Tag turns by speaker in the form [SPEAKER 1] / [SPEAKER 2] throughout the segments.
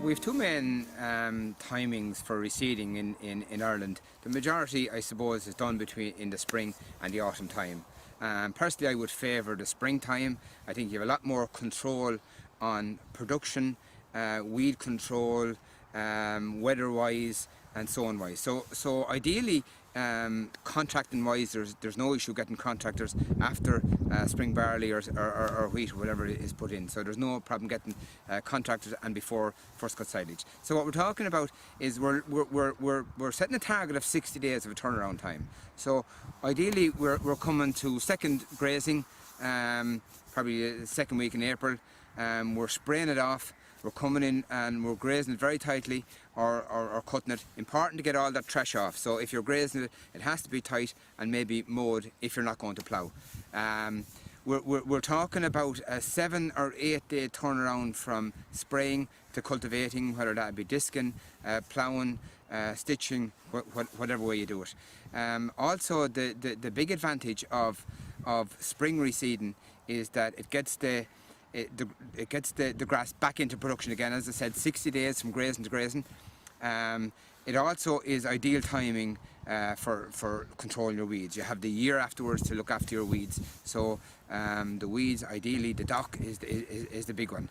[SPEAKER 1] We've two main timings for reseeding in Ireland. The majority, I suppose, is done in the spring and the autumn time. Personally, I would favour the springtime. I think you have a lot more control on production, weed control, weather-wise, and so on wise. So ideally, contracting wise, there's no issue getting contractors after spring barley or wheat or whatever is put in. So there's no problem getting contractors and before first cut silage. So what we're talking about is we're setting a target of 60 days of a turnaround time. So ideally we're coming to second grazing, probably the second week in April. We're spraying it off. We're coming in and we're grazing it very tightly or cutting it. Important to get all that trash off. So if you're grazing it, it has to be tight and maybe mowed if you're not going to plough. We're talking about a 7 or 8 day turnaround from spraying to cultivating, whether that be disking, ploughing, stitching, whatever way you do it. Also, the big advantage of spring reseeding is that it gets the grass back into production again. As I said, 60 days from grazing to grazing. It also is ideal timing for controlling your weeds. You have the year afterwards to look after your weeds. So the weeds, ideally, the dock is the big one.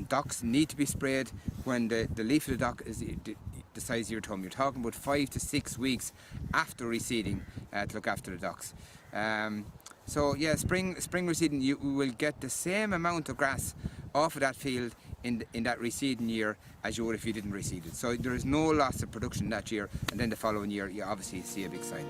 [SPEAKER 1] Docks need to be sprayed when the leaf of the dock is the size of your thumb. You're talking about 5 to 6 weeks after reseeding to look after the docks. So yeah, spring reseeding, you will get the same amount of grass off of that field in that reseeding year as you would if you didn't reseed it. So there is no loss of production that year, and then the following year you obviously see a big sign.